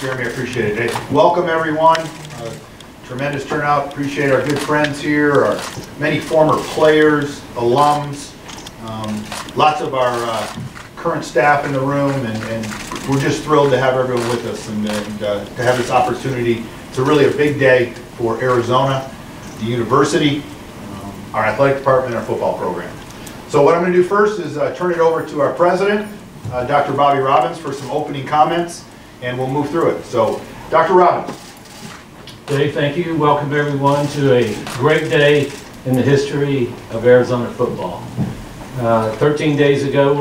Jeremy. I appreciate it. Hey, welcome, everyone. Tremendous turnout. Appreciate our good friends here, our many former players, alums, lots of our current staff in the room, and we're just thrilled to have everyone with us and to have this opportunity. It's really a big day for Arizona, the university, our athletic department, and our football program. So what I'm going to do first is turn it over to our president, Dr. Bobby Robbins, for some opening comments, and we'll move through it. So, Dr. Robbins. Dave, thank you. Welcome everyone to a great day in the history of Arizona football. 13 days ago,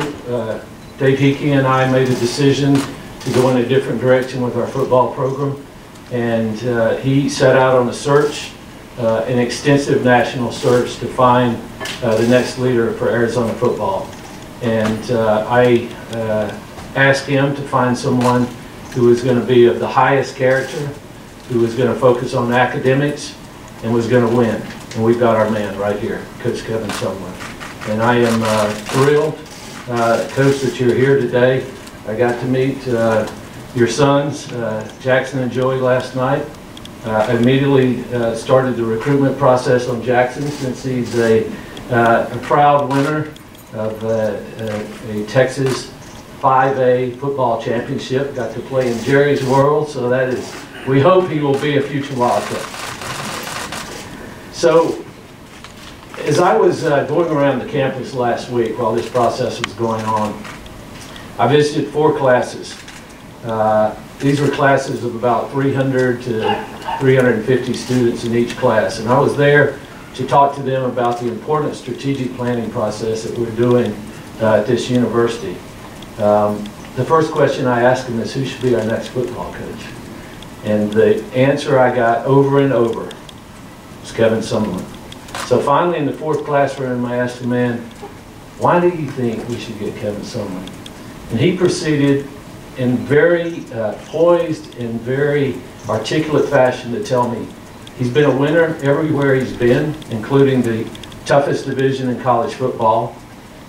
Dave Heeke and I made a decision to go in a different direction with our football program, and he set out on a search, an extensive national search to find the next leader for Arizona football. And I asked him to find someone who was going to be of the highest character, who was going to focus on academics, and was going to win. And we've got our man right here, Coach Kevin Sumlin. And I am thrilled, Coach, that you're here today. I got to meet your sons, Jackson and Joey, last night. I immediately started the recruitment process on Jackson, since he's a proud winner of a Texas 5A football championship. Got to play in Jerry's world, so that is, we hope he will be a future Wildcat. So, as I was going around the campus last week while this process was going on, I visited 4 classes. These were classes of about 300 to 350 students in each class, and I was there to talk to them about the important strategic planning process that we're doing at this university. The first question I asked them is, who should be our next football coach? And the answer I got over and over was Kevin Sumlin. So finally, in the 4th classroom, I asked the man, why do you think we should get Kevin Sumlin? And he proceeded in very poised and very articulate fashion to tell me he's been a winner everywhere he's been, including the toughest division in college football.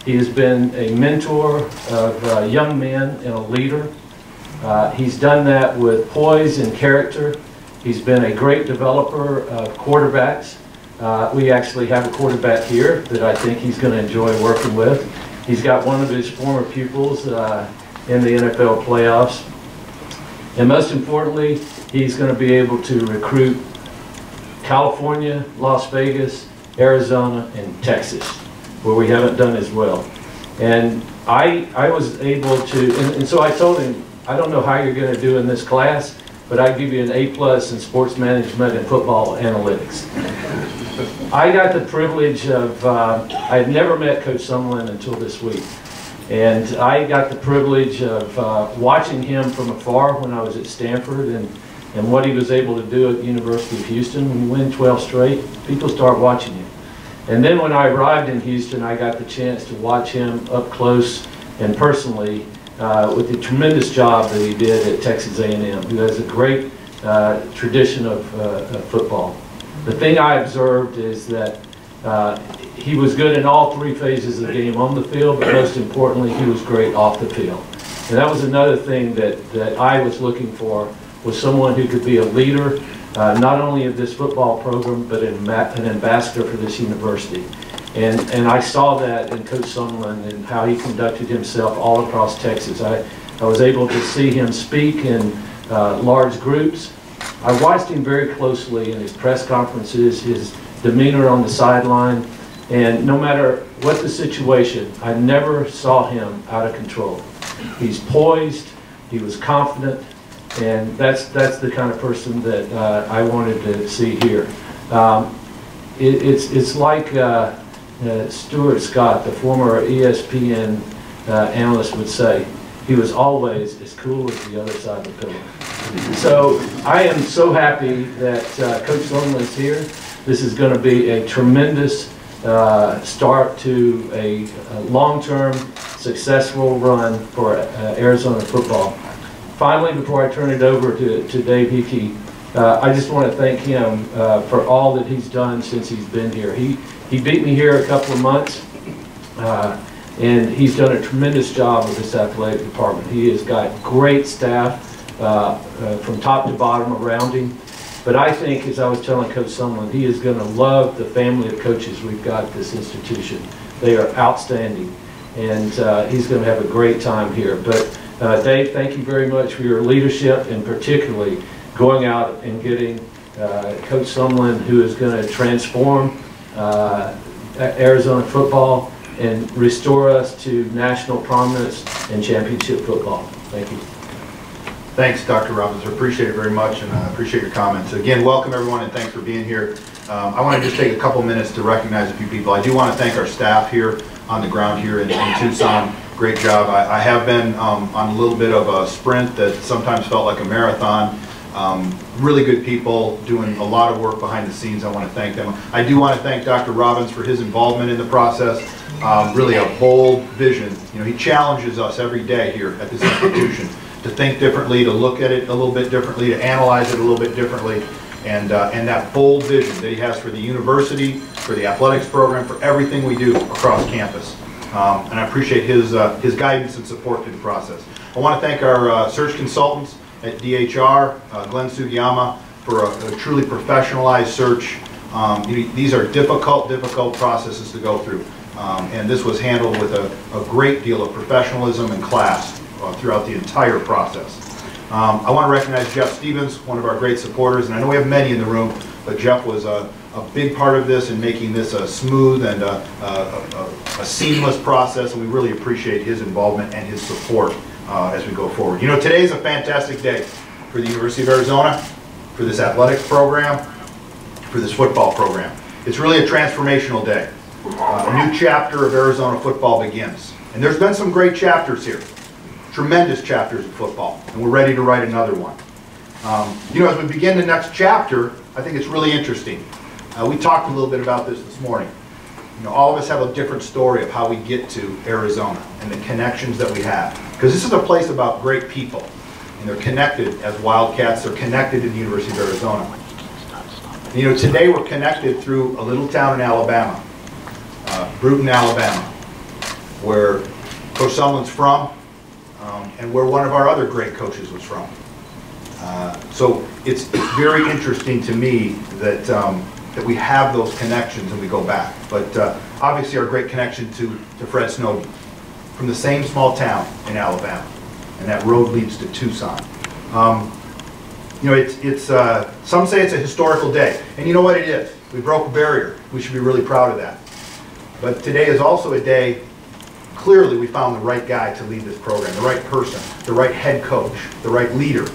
He has been a mentor of young men and a leader. He's done that with poise and character. He's been a great developer of quarterbacks. We actually have a quarterback here that I think he's going to enjoy working with. He's got one of his former pupils in the NFL playoffs. And most importantly, he's going to be able to recruit California, Las Vegas, Arizona, and Texas, where we haven't done as well. And I was able to, and so I told him, I don't know how you're going to do in this class, but I give you an A+ in sports management and football analytics. I got the privilege of, I had never met Coach Sumlin until this week. And I got the privilege of watching him from afar when I was at Stanford, and what he was able to do at the University of Houston. When you win 12 straight, people start watching you. And then when I arrived in Houston, I got the chance to watch him up close and personally with the tremendous job that he did at Texas A&M, who has a great tradition of football. The thing I observed is that he was good in all 3 phases of the game, on the field, but most importantly, he was great off the field. And that was another thing that I was looking for, was someone who could be a leader, not only of this football program, but an ambassador for this university. And I saw that in Coach Sumlin and how he conducted himself all across Texas. I was able to see him speak in large groups. I watched him very closely in his press conferences, his demeanor on the sideline, and no matter what the situation, I never saw him out of control. He's poised, he was confident, and that's the kind of person that I wanted to see here. It's like Stuart Scott, the former ESPN analyst, would say, he was always as cool as the other side of the pillow. So I am so happy that Coach Sumlin's here. This is going to be a tremendous start to a long-term successful run for Arizona football. Finally, before I turn it over to Dave Heeke, I just want to thank him for all that he's done since he's been here. He beat me here a couple of months, and he's done a tremendous job with this athletic department. He has got great staff, from top to bottom around him. But I think, as I was telling Coach Sumlin, he is going to love the family of coaches we've got at this institution. They are outstanding, and he's going to have a great time here. But Dave, thank you very much for your leadership, and particularly going out and getting Coach Sumlin, who is going to transform Arizona football and restore us to national prominence and championship football. Thank you. Thanks, Dr. Robbins. I appreciate it very much, and I appreciate your comments. Again, welcome everyone, and thanks for being here. I want to just take a couple minutes to recognize a few people. I do want to thank our staff here on the ground here in Tucson. Great job. I have been on a little bit of a sprint that sometimes felt like a marathon. Really good people doing a lot of work behind the scenes. I want to thank them. I do want to thank Dr. Robbins for his involvement in the process. Really a bold vision. You know, he challenges us every day here at this institution to think differently, to look at it a little bit differently, to analyze it a little bit differently, and that bold vision that he has for the university, for the athletics program, for everything we do across campus. And I appreciate his guidance and support through the process. I want to thank our search consultants at DHR, Glenn Sugiyama, for a truly professionalized search. These are difficult processes to go through. And this was handled with a great deal of professionalism and class throughout the entire process. I want to recognize Jeff Stevens, one of our great supporters, and I know we have many in the room, but Jeff was a big part of this in making this a smooth and a seamless process, and we really appreciate his involvement and his support as we go forward. You know, today is a fantastic day for the University of Arizona, for this athletics program, for this football program. It's really a transformational day. A new chapter of Arizona football begins. And there's been some great chapters here, tremendous chapters of football, and we're ready to write another one. You know, as we begin the next chapter, I think it's really interesting. We talked a little bit about this morning. You know, all of us have a different story of how we get to Arizona and the connections that we have. Because this is a place about great people, and they're connected as Wildcats, they're connected to the University of Arizona. And, you know, today we're connected through a little town in Alabama, Bruton, Alabama, where Coach Sumlin's from, and where one of our other great coaches was from. So it's very interesting to me that that we have those connections and we go back. But obviously our great connection to Fred Snowden, from the same small town in Alabama, and that road leads to Tucson. You know, some say it's a historical day, and you know what it is. We broke a barrier. We should be really proud of that. But today is also a day, clearly we found the right guy to lead this program, the right person, the right head coach, the right leader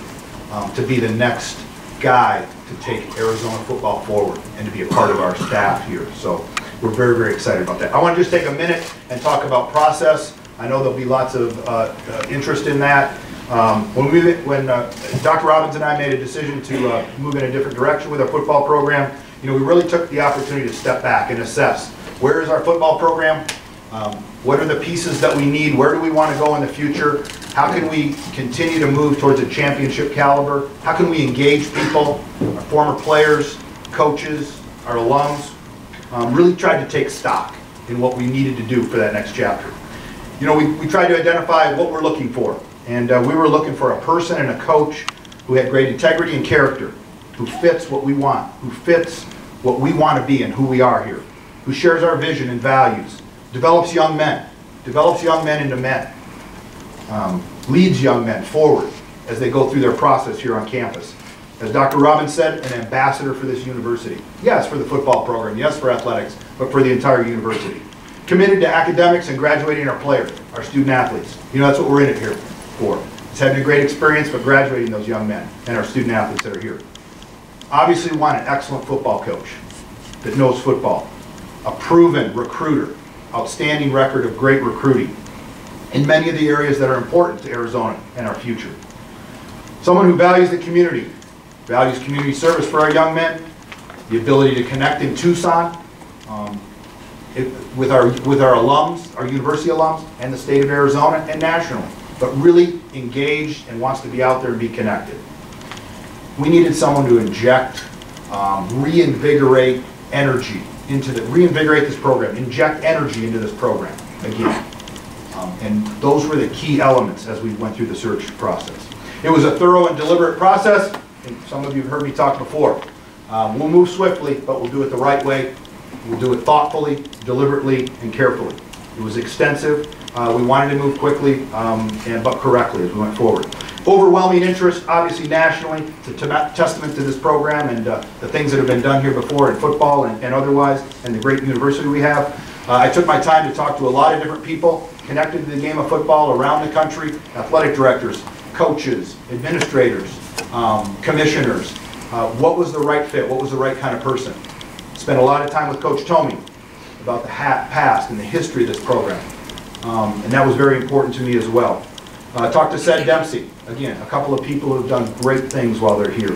to be the next guy to take Arizona football forward and to be a part of our staff here. So we're very, very excited about that. I want to just take a minute and talk about process. I know there'll be lots of interest in that. When Dr. Robbins and I made a decision to move in a different direction with our football program, you know, we really took the opportunity to step back and assess, where is our football program? What are the pieces that we need? Where do we want to go in the future? How can we continue to move towards a championship caliber? How can we engage people, our former players, coaches, our alums? Really tried to take stock in what we needed to do for that next chapter. You know, we tried to identify what we're looking for. And we were looking for a person and a coach who had great integrity and character, who fits what we want, who fits what we want to be and who we are here, who shares our vision and values, develops young men into men, leads young men forward as they go through their process here on campus. As Dr. Robbins said, an ambassador for this university. Yes, for the football program, yes, for athletics, but for the entire university. Committed to academics and graduating our players, our student athletes. You know, that's what we're in it here for. It's having a great experience, but graduating those young men and our student athletes that are here. Obviously, we want an excellent football coach that knows football, a proven recruiter, outstanding record of great recruiting in many of the areas that are important to Arizona and our future. Someone who values the community, values community service for our young men, the ability to connect in Tucson with our alums, our university alums, and the state of Arizona and nationally, but really engaged and wants to be out there and be connected. We needed someone to inject, reinvigorate energy reinvigorate this program, inject energy into this program again. And those were the key elements as we went through the search process. It was a thorough and deliberate process, and some of you have heard me talk before. We'll move swiftly, but we'll do it the right way. We'll do it thoughtfully, deliberately, and carefully. It was extensive. We wanted to move quickly, but correctly as we went forward. Overwhelming interest, obviously nationally. It's a testament to this program and the things that have been done here before in football and otherwise, and the great university we have. I took my time to talk to a lot of different people connected to the game of football around the country, athletic directors, coaches, administrators, commissioners. What was the right fit? What was the right kind of person? Spent a lot of time with Coach Tomey about the past and the history of this program. And that was very important to me as well. Talked to Sed Dempsey. Again, a couple of people who have done great things while they're here.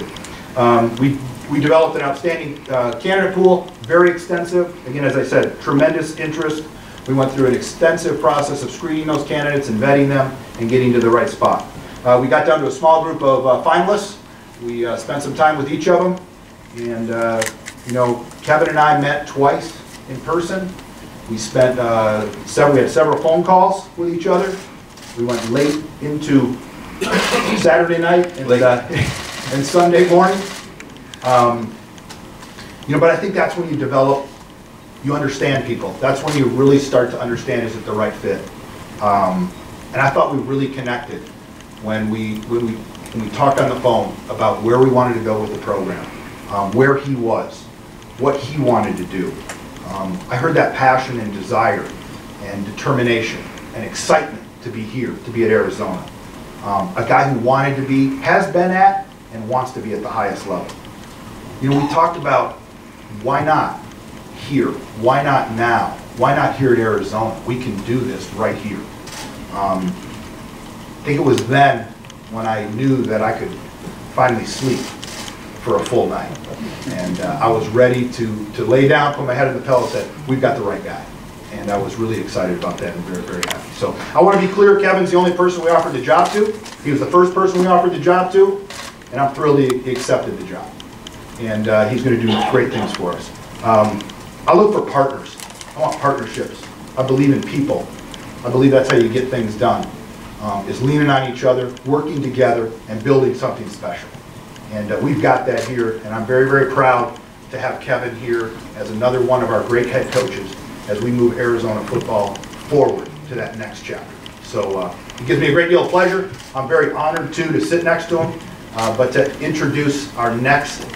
We developed an outstanding candidate pool, very extensive. Again, as I said, tremendous interest. We went through an extensive process of screening those candidates and vetting them and getting to the right spot. We got down to a small group of finalists. We spent some time with each of them. And, you know, Kevin and I met twice in person. We spent we had several phone calls with each other. We went late into Saturday night and Sunday morning. You know, but I think that's when you develop, you understand people. That's when you really start to understand, is it the right fit? And I thought we really connected when we talked on the phone about where we wanted to go with the program, where he was, what he wanted to do. I heard that passion and desire and determination and excitement to be here, to be at Arizona. A guy who wanted to be, has been at, and wants to be at the highest level. You know, we talked about why not here? Why not now? Why not here at Arizona? We can do this right here. I think it was then when I knew that I could finally sleep for a full night. And I was ready to lay down, put my head in the pillow, and said, we've got the right guy. And I was really excited about that and very, very happy. So I want to be clear, Kevin's the only person we offered the job to. He was the first person we offered the job to, and I'm thrilled he accepted the job. And he's going to do great things for us. I look for partners. I want partnerships. I believe in people. I believe that's how you get things done, is leaning on each other, working together, and building something special. And we've got that here, and I'm very, very proud to have Kevin here as another one of our great head coaches as we move Arizona football forward to that next chapter. So it gives me a great deal of pleasure. I'm very honored, too, to sit next to him, but to introduce our next